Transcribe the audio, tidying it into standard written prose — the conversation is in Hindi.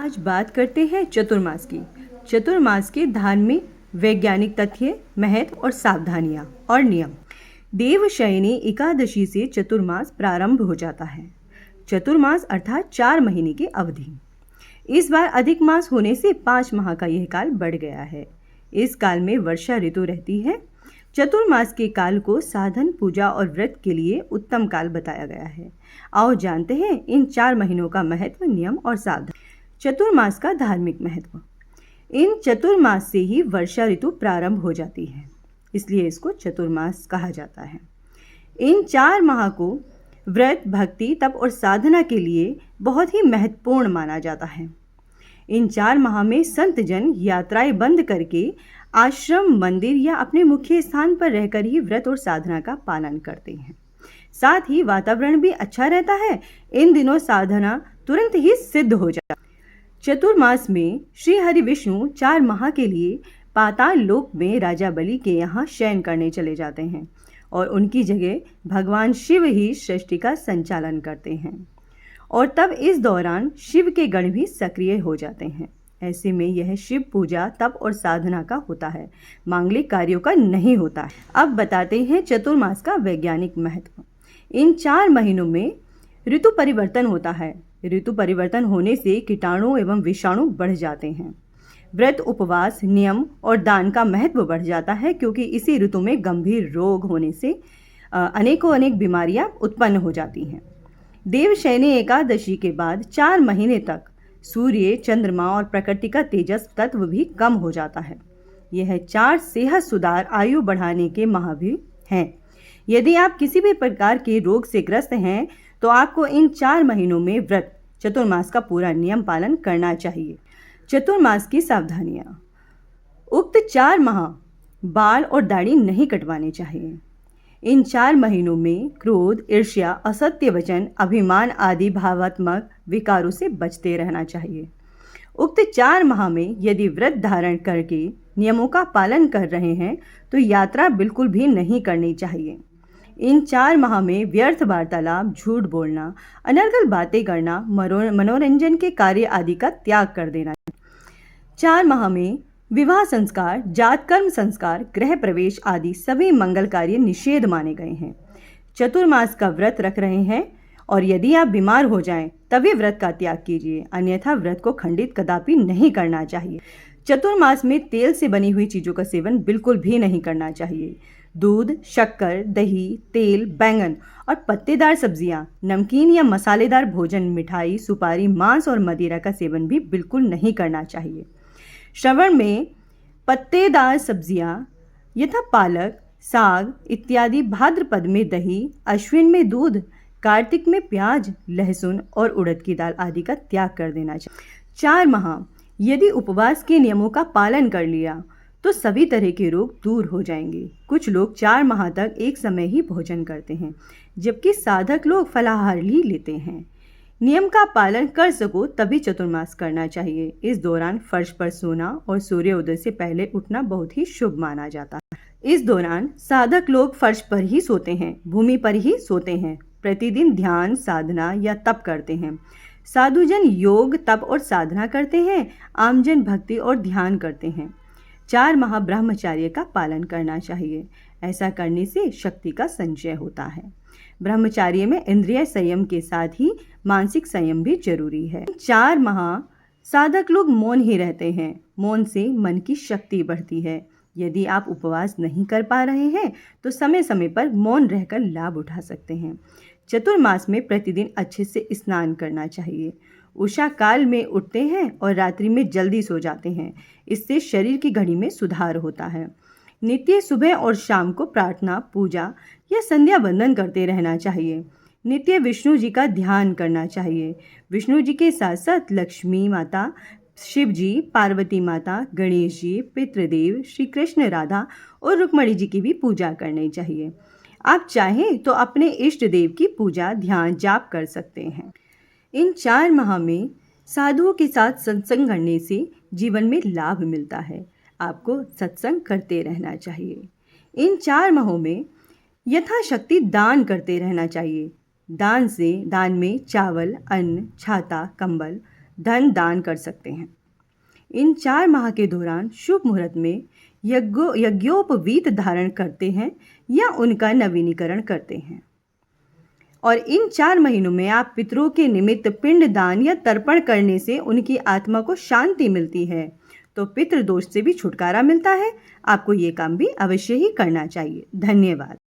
आज बात करते हैं चतुर्मास की। चतुर्मास के धार्मिक वैज्ञानिक तथ्य, महत्व और सावधानियां और नियम। देवशयनी एकादशी से चतुर्मास प्रारंभ हो जाता है। चतुर्मास अर्थात 4 महीने की अवधि। इस बार अधिक मास होने से 5 माह का यह काल बढ़ गया है। इस काल में वर्षा ऋतु रहती है। चतुर्मास के काल को साधन, पूजा और व्रत के लिए उत्तम काल बताया गया है। आओ जानते हैं इन 4 महीनों का महत्व, नियम और सावधानी। चतुर्मास का धार्मिक महत्व। इन चतुर्मास से ही वर्षा ऋतु प्रारंभ हो जाती है, इसलिए इसको चतुर्मास कहा जाता है। इन 4 माह को व्रत, भक्ति, तप और साधना के लिए बहुत ही महत्वपूर्ण माना जाता है। इन 4 माह में संत जन यात्राएं बंद करके आश्रम, मंदिर या अपने मुख्य स्थान पर रहकर ही व्रत और साधना का पालन करते हैं। साथ ही वातावरण भी अच्छा रहता है। इन दिनों साधना तुरंत ही सिद्ध हो जाती है। चतुर्मास में श्री हरि विष्णु 4 माह के लिए पाताल लोक में राजा बलि के यहाँ शयन करने चले जाते हैं और उनकी जगह भगवान शिव ही सृष्टि का संचालन करते हैं। और तब इस दौरान शिव के गण भी सक्रिय हो जाते हैं। ऐसे में यह शिव पूजा, तप और साधना का होता है, मांगलिक कार्यों का नहीं होता है। अब बताते हैं चतुर्मास का वैज्ञानिक महत्व। इन 4 महीनों में ऋतु परिवर्तन होता है। ऋतु परिवर्तन होने से कीटाणु एवं विषाणु बढ़ जाते हैं। व्रत, उपवास, नियम और दान का महत्व बढ़ जाता है, क्योंकि इसी ऋतु में गंभीर रोग होने से अनेक बीमारियां उत्पन्न हो जाती हैं। देवशयनी एकादशी के बाद 4 महीने तक सूर्य, चंद्रमा और प्रकृति का तेजस तत्व भी कम हो जाता है। यह 4 सेहत सुधार, आयु बढ़ाने के माह भी हैं। यदि आप किसी भी प्रकार के रोग से ग्रस्त हैं तो आपको इन 4 महीनों में व्रत, चतुर्मास का पूरा नियम पालन करना चाहिए। चतुर्मास की सावधानियां। उक्त 4 माह बाल और दाढ़ी नहीं कटवाने चाहिए। इन 4 महीनों में क्रोध, ईर्ष्या, असत्य वचन, अभिमान आदि भावात्मक विकारों से बचते रहना चाहिए। उक्त 4 माह में यदि व्रत धारण करके नियमों का पालन कर रहे हैं तो यात्रा बिल्कुल भी नहीं करनी चाहिए। इन 4 माह में व्यर्थ वार्तालाप, झूठ बोलना, अनर्गल बातें करना, मनोरंजन के कार्य आदि का त्याग कर देना। 4 माह में विवाह संस्कार, जातकर्म संस्कार, गृह प्रवेश आदि सभी मंगल कार्य निषेध माने गए हैं। चतुर्मास का व्रत रख रहे हैं और यदि आप बीमार हो जाएं तभी व्रत का त्याग कीजिए, अन्यथा व्रत को खंडित कदापि नहीं करना चाहिए। चतुर्मास में तेल से बनी हुई चीज़ों का सेवन बिल्कुल भी नहीं करना चाहिए। दूध, शक्कर, दही, तेल, बैंगन और पत्तेदार सब्जियां, नमकीन या मसालेदार भोजन, मिठाई, सुपारी, मांस और मदिरा का सेवन भी बिल्कुल नहीं करना चाहिए। श्रवण में पत्तेदार सब्जियां यथा पालक, साग इत्यादि, भाद्रपद में दही, अश्विन में दूध, कार्तिक में प्याज, लहसुन और उड़द की दाल आदि का त्याग कर देना चाहिए। 4 माह यदि उपवास के नियमों का पालन कर लिया तो सभी तरह के रोग दूर हो जाएंगे। कुछ लोग 4 माह तक एक समय ही भोजन करते हैं, जबकि साधक लोग फलाहार ही लेते हैं। नियम का पालन कर सको तभी चतुर्मास करना चाहिए। इस दौरान फर्श पर सोना और सूर्योदय से पहले उठना बहुत ही शुभ माना जाता है। इस दौरान साधक लोग फर्श पर ही सोते हैं, भूमि पर ही सोते हैं, प्रतिदिन ध्यान, साधना या तप करते हैं। साधुजन योग, तप और साधना करते हैं, आमजन भक्ति और ध्यान करते हैं। 4 माह ब्रह्मचर्य का पालन करना चाहिए। ऐसा करने से शक्ति का संचय होता है। ब्रह्मचर्य में इंद्रिय संयम के साथ ही मानसिक संयम भी जरूरी है। 4 माह साधक लोग मौन ही रहते हैं। मौन से मन की शक्ति बढ़ती है। यदि आप उपवास नहीं कर पा रहे हैं तो समय समय पर मौन रहकर लाभ उठा सकते हैं। चतुर्मास में प्रतिदिन अच्छे से स्नान करना चाहिए। उषा काल में उठते हैं और रात्रि में जल्दी सो जाते हैं। इससे शरीर की घड़ी में सुधार होता है। नित्य सुबह और शाम को प्रार्थना, पूजा या संध्या वंदन करते रहना चाहिए। नित्य विष्णु जी का ध्यान करना चाहिए। विष्णु जी के साथ साथ लक्ष्मी माता, शिव जी, पार्वती माता, गणेश जी, पितृदेव, श्री कृष्ण, राधा और रुक्मणी जी की भी पूजा करनी चाहिए। आप चाहें तो अपने इष्ट देव की पूजा, ध्यान, जाप कर सकते हैं। इन 4 माह में साधुओं के साथ सत्संग करने से जीवन में लाभ मिलता है। आपको सत्संग करते रहना चाहिए। इन 4 माहों में यथाशक्ति दान करते रहना चाहिए। दान में चावल, अन्न, छाता, कंबल, धन दान कर सकते हैं। इन 4 माह के दौरान शुभ मुहूर्त में यज्ञोपवीत धारण करते हैं या उनका नवीनीकरण करते हैं। और इन 4 महीनों में आप पितरों के निमित्त पिंड दान या तर्पण करने से उनकी आत्मा को शांति मिलती है, तो पितृदोष से भी छुटकारा मिलता है। आपको ये काम भी अवश्य ही करना चाहिए। धन्यवाद।